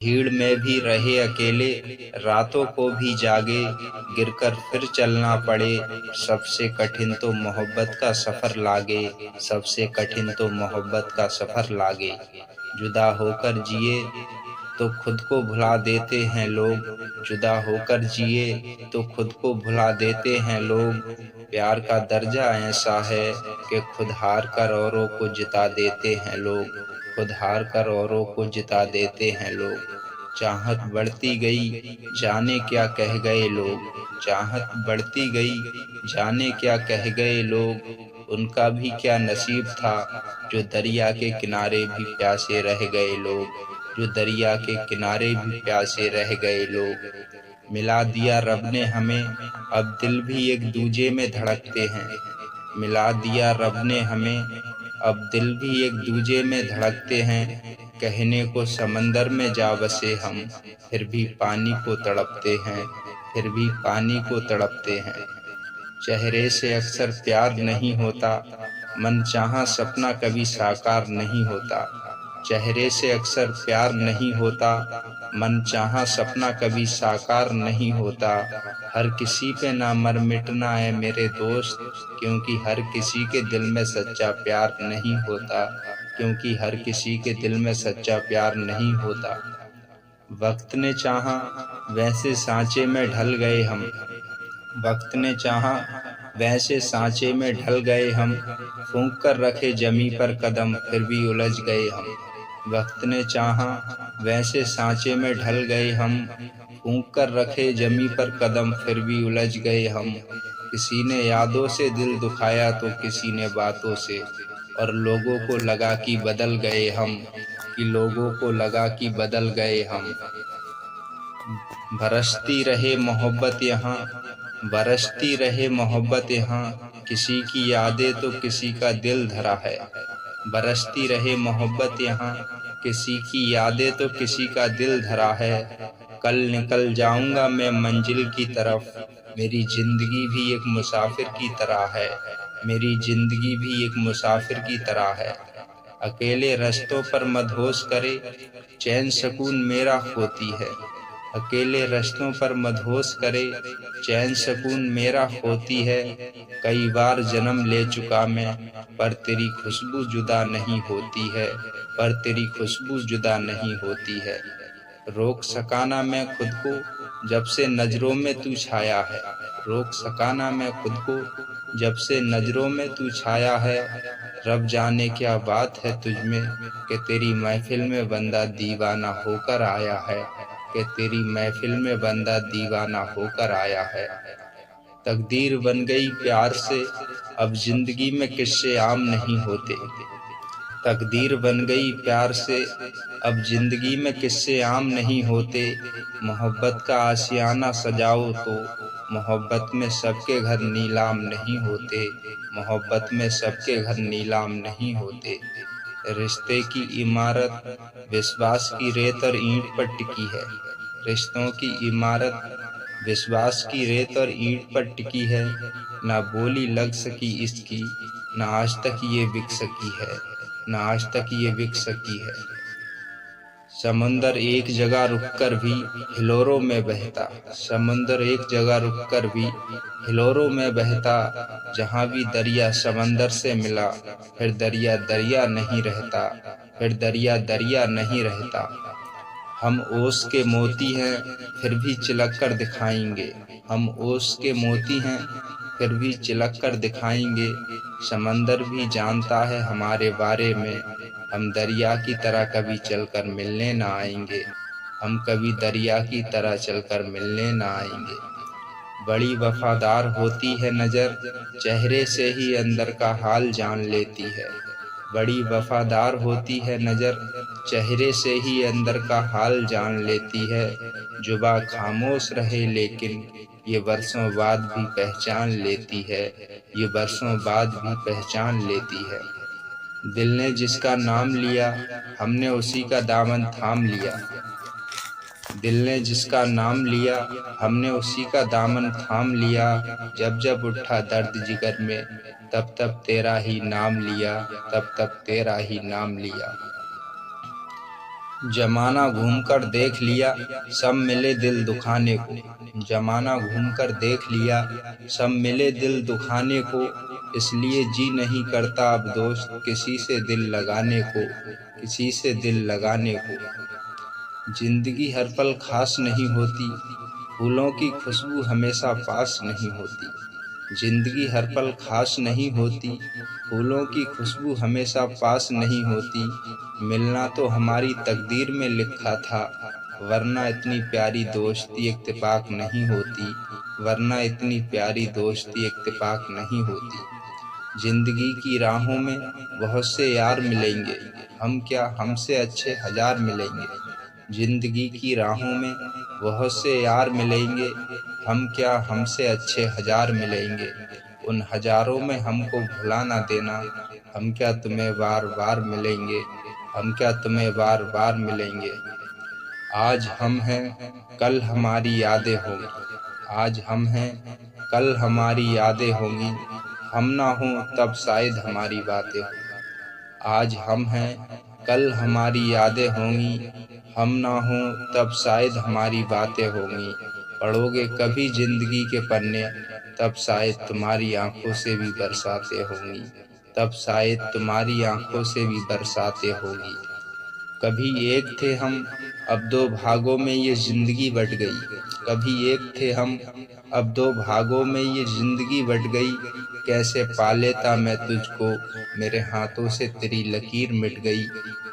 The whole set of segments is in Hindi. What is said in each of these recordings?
भीड़ में भी रहे अकेले, रातों को भी जागे, गिरकर फिर चलना पड़े, सबसे कठिन तो मोहब्बत का सफर लागे, सबसे कठिन तो मोहब्बत का सफर लागे। जुदा होकर जिए तो खुद को भुला देते हैं लोग, जुदा होकर जिए तो खुद को भुला देते हैं लोग। प्यार का दर्जा ऐसा है कि खुद हार कर औरों को जिता देते हैं लोग, खुद हार कर औरों को जिता देते हैं लोग। चाहत बढ़ती गई, जाने क्या कह गए लोग, चाहत बढ़ती गई, जाने क्या कह गए लोग। उनका भी क्या नसीब था, जो दरिया के किनारे भी प्यासे रह गए लोग, जो दरिया के किनारे भी प्यासे रह गए लोग। मिला दिया रब ने हमें, अब दिल भी एक दूजे में धड़कते हैं, मिला दिया रब ने हमें, अब दिल भी एक दूजे में धड़कते हैं। कहने को समंदर में जा बसे हम, फिर भी पानी को तड़पते हैं, फिर भी पानी को तड़पते हैं। चेहरे से अक्सर प्यार नहीं होता, मन चाहा सपना कभी साकार नहीं होता। चेहरे से अक्सर प्यार नहीं होता, मन चाहा सपना कभी साकार नहीं होता। हर किसी पे ना मर मिटना है मेरे दोस्त, क्योंकि हर किसी के दिल में सच्चा प्यार नहीं होता, क्योंकि हर किसी के दिल में सच्चा प्यार नहीं होता। वक्त ने चाहा वैसे सांचे में ढल गए हम, वक्त ने चाहा वैसे सांचे में ढल गए हम, फूंक कर रखे जमी पर कदम फिर भी उलझ गए हम। वक्त ने चाहा वैसे सांचे में ढल गए हम, फूंक कर रखे जमी पर कदम फिर भी उलझ गए हम। किसी ने यादों से दिल दुखाया तो किसी ने बातों से, और लोगों को लगा कि बदल गए हम, कि लोगों को लगा कि बदल गए हम। बरसती रहे मोहब्बत यहाँ, बरसती रहे मोहब्बत यहाँ, किसी की यादें तो किसी का दिल धरा है। बरसती रहे मोहब्बत यहाँ, किसी की यादें तो किसी का दिल धरा है। कल निकल जाऊंगा मैं मंजिल की तरफ, मेरी जिंदगी भी एक मुसाफिर की तरह है, मेरी जिंदगी भी एक मुसाफिर की तरह है। अकेले रास्तों पर मदहोश करे, चैन सुकून मेरा होती है। अकेले रास्तों पर मदहोश करे, चैन सुकून मेरा होती है। कई बार जन्म ले चुका मैं, पर तेरी खुशबू जुदा नहीं होती है, पर तेरी खुशबू जुदा नहीं होती है। रोक सका ना मैं खुद को, जब से नजरों में तू छाया है, रोक सका ना मैं खुद को, जब से नजरों में तू छाया है। रब जाने क्या बात है तुझ में, कि तेरी महफिल में बंदा दीवाना होकर आया है, कि तेरी महफिल में बंदा दीवाना होकर आया है। तकदीर बन गई प्यार से, अब जिंदगी में किस्से आम नहीं होते। तकदीर बन गई प्यार से, अब जिंदगी में किस्से आम नहीं होते। मोहब्बत का आशियाना सजाओ तो, मोहब्बत में सबके घर नीलाम नहीं होते, मोहब्बत में सबके घर नीलाम नहीं होते। रिश्ते की इमारत विश्वास की रेत और ईंट पर टिकी है, रिश्तों की इमारत विश्वास की रेत और ईंट पर टिकी है। ना बोली लग सकी इसकी, ना आज तक ये बिक सकी है, ना आज तक ये बिक सकी है। समुंदर एक जगह रुककर भी हिलोरों में बहता, समुंदर एक जगह रुककर भी हिलोरों में बहता। जहाँ भी दरिया समंदर से मिला, फिर दरिया दरिया नहीं रहता, फिर दरिया दरिया नहीं रहता। हम ओस के मोती हैं फिर भी चिलक कर दिखाएंगे, हम ओस के मोती हैं फिर भी चिलक कर दिखाएंगे। समंदर भी जानता है हमारे बारे में, हम दरिया की तरह कभी चलकर मिलने ना आएंगे, हम कभी दरिया की तरह चलकर मिलने ना आएंगे। बड़ी वफादार होती है नजर, चेहरे से ही अंदर का हाल जान लेती है। बड़ी वफादार होती है नजर, चेहरे से ही अंदर का हाल जान लेती है। जुबा खामोश रहे लेकिन ये बरसों बाद भी पहचान लेती है, ये बरसों बाद भी पहचान लेती है। दिल ने जिसका नाम लिया, हमने उसी का दामन थाम लिया। दिल ने जिसका नाम लिया, हमने उसी का दामन थाम लिया। जब जब उठा दर्द जिगर में, तब तब तेरा ही नाम लिया, तब तब तेरा ही नाम लिया। जमाना घूमकर देख लिया, सब मिले दिल दुखाने को। जमाना घूमकर देख लिया, सब मिले दिल दुखाने को। इसलिए जी नहीं करता अब दोस्त किसी से दिल लगाने को, किसी से दिल लगाने को। जिंदगी हर पल खास नहीं होती, फूलों की खुशबू हमेशा पास नहीं होती। जिंदगी हर पल खास नहीं होती, फूलों की खुशबू हमेशा पास नहीं होती। मिलना तो हमारी तकदीर में लिखा था, वरना इतनी प्यारी दोस्ती इत्तेफाक नहीं होती, वरना इतनी प्यारी दोस्ती इत्तेफाक नहीं होती। जिंदगी की राहों में बहुत से यार मिलेंगे, हम क्या हमसे अच्छे हजार मिलेंगे। जिंदगी की राहों में बहुत से यार मिलेंगे, हम क्या हमसे अच्छे हजार मिलेंगे। उन हजारों में हमको भुला ना देना, हम क्या तुम्हें बार बार मिलेंगे, हम क्या तुम्हें बार बार मिलेंगे। आज हम हैं कल हमारी यादें होंगी, आज हम हैं कल हमारी यादें होंगी। हम ना हों तब शायद हमारी बातें हों। आज हम हैं कल हमारी यादें होंगी, हम ना हों तब शायद हमारी बातें होंगी। पढ़ोगे कभी जिंदगी के पन्ने, तब शायद तुम्हारी आंखों से भी बरसातें होंगी, तब शायद तुम्हारी आंखों से भी बरसातें होंगी। कभी एक थे हम, अब दो भागों में ये जिंदगी बट गई। कभी एक थे हम, अब दो भागों में ये जिंदगी बट गई। कैसे पा लेता मैं तुझको, मेरे हाथों से तेरी लकीर मिट गई,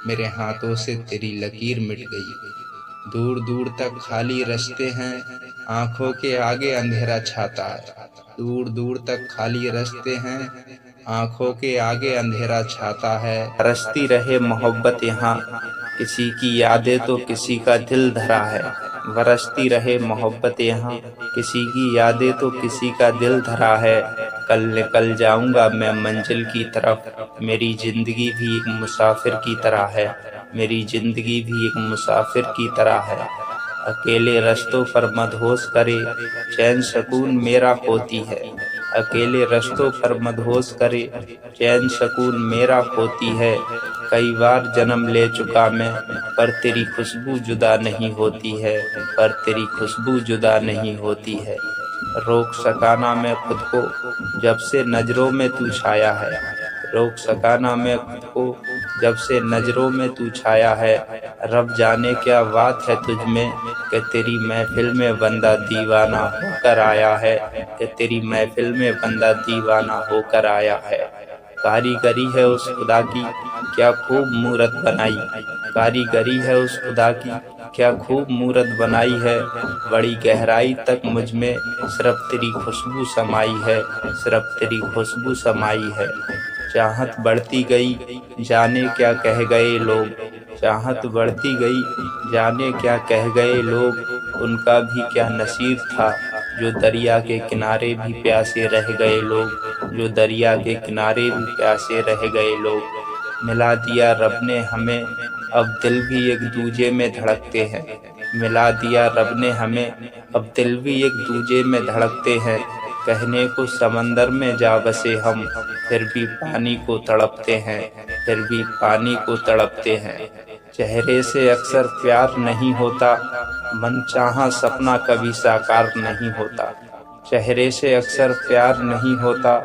मेरे हाथों से तेरी लकीर मिट गई। दूर दूर तक खाली रास्ते हैं, आंखों के आगे अंधेरा छाता है। दूर दूर तक खाली रास्ते हैं, आंखों के आगे अंधेरा छाता है। रसती रहे मोहब्बत यहाँ, किसी की यादें तो किसी का दिल धरा है। बरसती रहे मोहब्बत यहाँ, किसी की यादें तो किसी का दिल धरा है। कल निकल जाऊंगा मैं मंजिल की तरफ, मेरी जिंदगी भी एक मुसाफिर की तरह है, मेरी जिंदगी भी एक मुसाफिर की तरह है। अकेले रास्तों पर मदहोश करे, चैन सुकून मेरा खोती है। अकेले रास्तों पर मदहोश करे, चैन सुकून मेरा खोती है। कई बार जन्म ले चुका मैं, पर तेरी खुशबू जुदा नहीं होती है, पर तेरी खुशबू जुदा नहीं होती है। रोक सका ना मैं खुद को, जब से नजरों में तू छाया है। रोक सका ना मैं खुद को, जब से नजरों में तू छाया है। रब जाने क्या बात है तुझ में, कि तेरी महफिल में बंदा दीवाना होकर आया है, कि तेरी महफिल में बंदा दीवाना होकर आया है। कारीगरी है उस खुदा की, क्या खूब मूरत बनाई। कारीगरी है उस खुदा की, क्या खूब मूरत बनाई है। बड़ी गहराई तक मुझ में सिर्फ तेरी खुशबू समाई है, सिर्फ तेरी खुशबू समाई है। चाहत बढ़ती गई, जाने क्या कह गए लोग। चाहत बढ़ती गई, जाने क्या कह गए लोग। उनका भी क्या नसीब था, जो दरिया के किनारे भी प्यासे रह गए लोग, जो दरिया के किनारे भी प्यासे रह गए लोग। मिला दिया रब ने हमें, अब दिल भी एक दूजे में धड़कते हैं। मिला दिया रब ने हमें, अब दिल भी एक दूजे में धड़कते हैं। कहने को समंदर में जा बसे हम, फिर भी पानी को तड़पते हैं, फिर भी पानी को तड़पते हैं। चेहरे से अक्सर प्यार नहीं होता, मन चाहा सपना कभी साकार नहीं होता। चेहरे से अक्सर प्यार नहीं होता,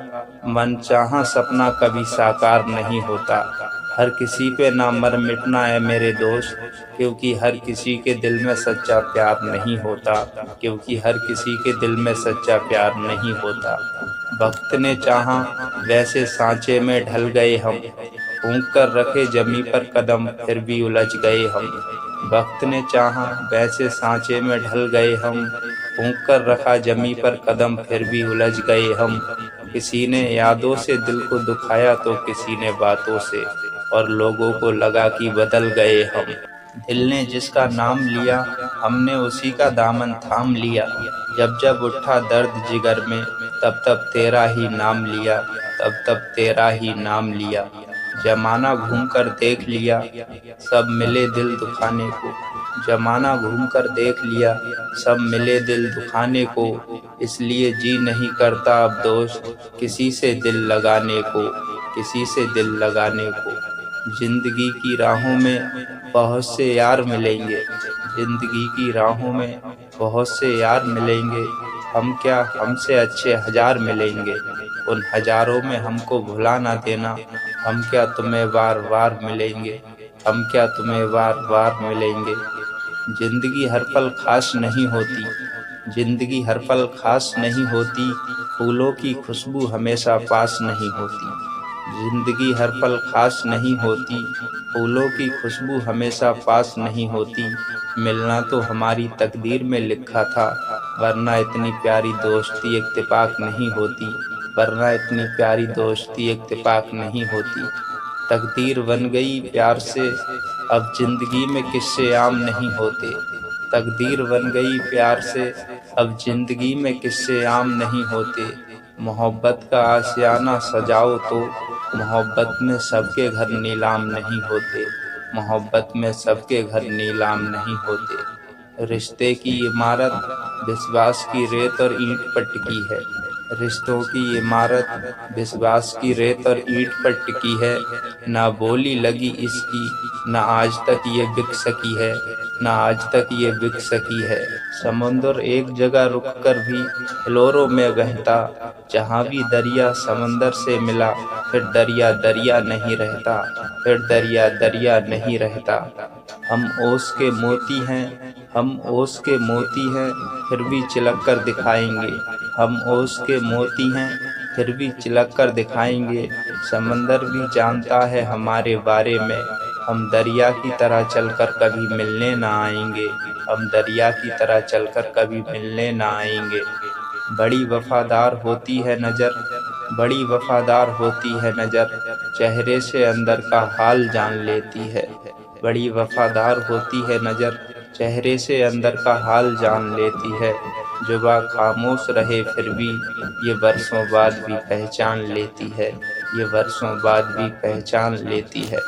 मन चाहा सपना कभी साकार नहीं होता। हर किसी पे ना मर मिटना है मेरे दोस्त, क्योंकि हर किसी के दिल में सच्चा प्यार नहीं होता, क्योंकि हर किसी के दिल में सच्चा प्यार नहीं होता। वक्त ने चाहा वैसे सांचे में ढल गए हम, फूंक कर रखे जमी पर कदम फिर भी उलझ गए हम। वक्त ने चाहा वैसे सांचे में ढल गए हम, फूंक कर रखा जमी पर कदम फिर भी उलझ गए हम। किसी ने यादों से दिल को दुखाया तो किसी ने बातों से, और लोगों को लगा कि बदल गए हम। दिल ने जिसका नाम लिया, हमने उसी का दामन थाम लिया। जब जब उठा दर्द जिगर में, तब तब तेरा ही नाम लिया, तब तब तेरा ही नाम लिया। जमाना घूम कर देख लिया, सब मिले दिल दुखाने को। जमाना घूम कर देख लिया, सब मिले दिल दुखाने को। इसलिए जी नहीं करता अब दोस्त किसी से दिल लगाने को, किसी से दिल लगाने को। जिंदगी की राहों में बहुत से यार मिलेंगे। जिंदगी की राहों में बहुत से यार मिलेंगे। हम क्या हमसे अच्छे हजार मिलेंगे। उन हजारों में हमको भुला ना देना। हम क्या तुम्हें बार बार मिलेंगे। हम क्या तुम्हें बार बार मिलेंगे। जिंदगी हर पल खास नहीं होती। जिंदगी हर पल खास नहीं होती। फूलों की खुशबू हमेशा पास नहीं होती। जिंदगी हर पल खास नहीं होती। फूलों की खुशबू हमेशा पास नहीं होती। मिलना तो हमारी तकदीर में लिखा था, वरना इतनी प्यारी दोस्ती इत्तेफाक नहीं होती। वरना इतनी प्यारी दोस्ती इत्तेफाक नहीं होती। तकदीर बन गई प्यार से, अब जिंदगी में किस्से आम नहीं होते। तकदीर बन गई प्यार से, अब जिंदगी में किस्से आम नहीं होते। मोहब्बत का आशियाना सजाओ तो मोहब्बत में सबके घर नीलाम नहीं होते। मोहब्बत में सबके घर नीलाम नहीं होते। रिश्ते की इमारत विश्वास की रेत और ईंट पर टिकी है। रिश्तों की इमारत विश्वास की रेत और ईंट पर टिकी है। ना बोली लगी इसकी, ना आज तक ये बिक सकी है। ना आज तक ये बिक सकी है। समुंदर एक जगह रुककर भी हिलोरों में बहता। जहाँ भी दरिया समंदर से मिला, फिर दरिया दरिया नहीं रहता। फिर दरिया दरिया नहीं रहता। हम ओस के मोती हैं। हम ओस के मोती हैं, फिर भी चिलक कर दिखाएंगे। हम ओस के मोती हैं, फिर भी चिलक कर दिखाएंगे। समंदर भी जानता है हमारे बारे में। हम दरिया की तरह चलकर कभी मिलने ना आएंगे। हम दरिया की तरह चलकर कभी मिलने ना आएंगे। बड़ी वफादार होती है नज़र। बड़ी वफादार होती है नज़र। चेहरे से अंदर का हाल जान लेती है। बड़ी वफादार होती है नज़र। चेहरे से अंदर का हाल जान लेती है। जुबां खामोश रहे फिर भी ये बरसों बाद भी पहचान लेती है। ये बरसों बाद भी पहचान लेती है।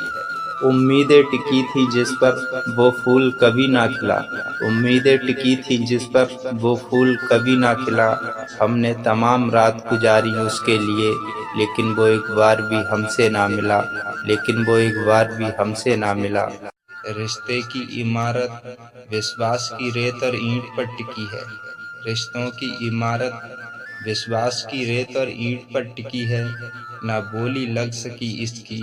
उम्मीदें टिकी थी जिस पर वो फूल कभी ना खिला। उम्मीदें टिकी थी जिस पर वो फूल कभी ना खिला। हमने तमाम रात गुजारी उसके लिए, लेकिन वो एक बार भी हमसे ना मिला। लेकिन वो एक बार भी हमसे ना मिला। रिश्ते की इमारत विश्वास की रेत और ईंट पर टिकी है। रिश्तों की इमारत विश्वास की रेत और ईंट पर टिकी है। ना बोली लग सकी इसकी,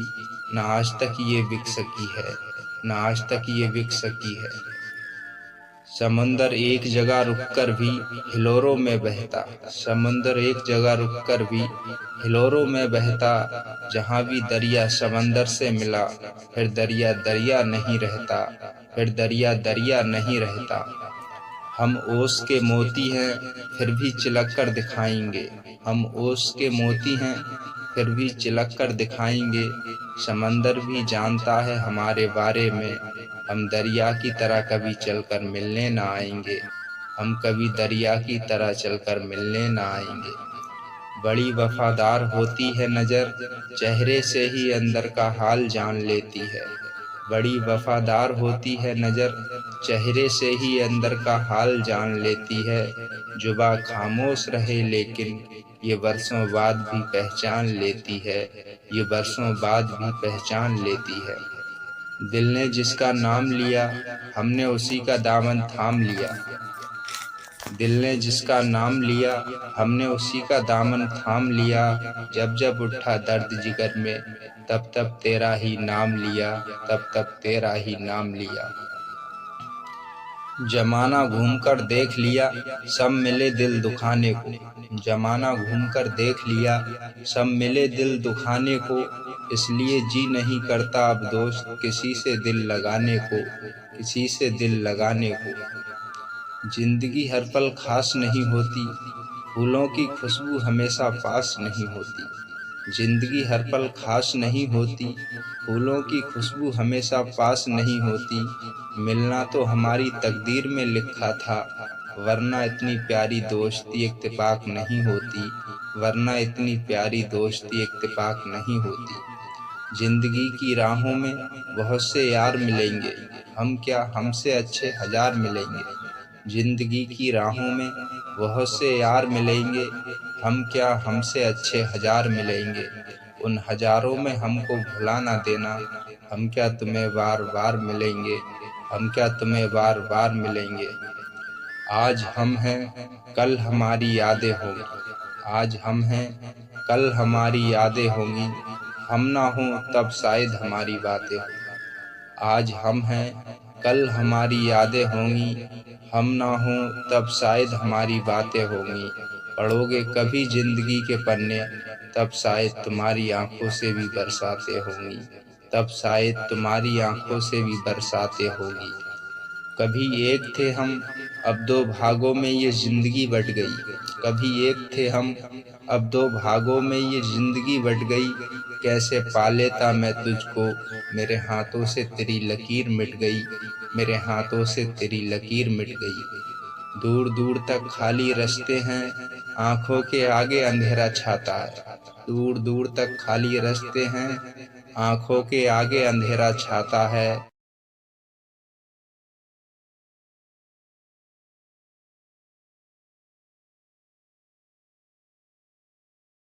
ना आज तक ये बिक सकी है। ना आज तक ये बिक सकी है। समंदर एक जगह रुककर भी हिलोरों में बहता। समंदर एक जगह रुककर भी हिलोरों में बहता। जहाँ भी दरिया समंदर से मिला, फिर दरिया दरिया नहीं रहता। फिर दरिया दरिया नहीं रहता। हम ओस के मोती हैं, फिर भी चिलक कर दिखाएंगे। हम ओस के मोती हैं, फिर भी चिलक कर दिखाएंगे। समंदर भी जानता है हमारे बारे में। हम दरिया की तरह कभी चलकर मिलने ना आएंगे। हम कभी दरिया की तरह चलकर मिलने ना आएंगे। बड़ी वफादार होती है नज़र। चेहरे से ही अंदर का हाल जान लेती है। बड़ी वफादार होती है नज़र। चेहरे से ही अंदर का हाल जान लेती है। जुबां खामोश रहे लेकिन ये बरसों बाद भी पहचान लेती है। ये बरसों बाद भी पहचान लेती है। दिल ने जिसका नाम लिया, हमने उसी का दामन थाम लिया। दिल ने जिसका नाम लिया, हमने उसी का दामन थाम लिया। जब जब उठा दर्द जिगर में, तब तब तेरा ही नाम लिया। तब तब तेरा ही नाम लिया। जमाना घूमकर देख लिया, सब मिले दिल दुखाने को। जमाना घूमकर देख लिया, सब मिले दिल दुखाने को। इसलिए जी नहीं करता अब दोस्त किसी से दिल लगाने को। किसी से दिल लगाने को। जिंदगी हर पल खास नहीं होती। फूलों की खुशबू हमेशा पास नहीं होती। जिंदगी हर पल खास नहीं होती। फूलों की खुशबू हमेशा पास नहीं होती। मिलना तो हमारी तकदीर में लिखा था, वरना इतनी प्यारी दोस्ती इत्तेफाक नहीं होती। वरना इतनी प्यारी दोस्ती इत्तेफाक नहीं होती। जिंदगी की राहों में बहुत से यार मिलेंगे। हम क्या हमसे अच्छे हजार मिलेंगे। जिंदगी की राहों में बहुत से यार मिलेंगे। हम क्या हमसे अच्छे हजार मिलेंगे। उन हजारों में हमको भुला ना देना। हम क्या तुम्हें बार बार मिलेंगे, हम क्या तुम्हें बार बार मिलेंगे। आज हम हैं कल हमारी यादें होंगी, आज हम हैं कल हमारी यादें होंगी, हम ना हों तब शायद हमारी बातें हों। आज हम हैं कल हमारी यादें होंगी, हम ना हों तब शायद हमारी बातें होंगी। पढ़ोगे कभी जिंदगी के पन्ने, तब शायद तुम्हारी आंखों से भी बरसातें होंगी, तब शायद तुम्हारी आंखों से भी बरसातें होंगी। कभी एक थे हम, अब दो भागों में ये जिंदगी बट गई। कभी एक थे हम, अब दो भागों में ये जिंदगी बट गई। कैसे पा लेता मैं तुझको, मेरे हाथों से तेरी लकीर मिट गई, मेरे हाथों से तेरी लकीर मिट गई। दूर दूर तक खाली रास्ते हैं, आंखों के आगे अंधेरा छाता है। दूर दूर तक खाली रास्ते हैं, आंखों के आगे अंधेरा छाता है।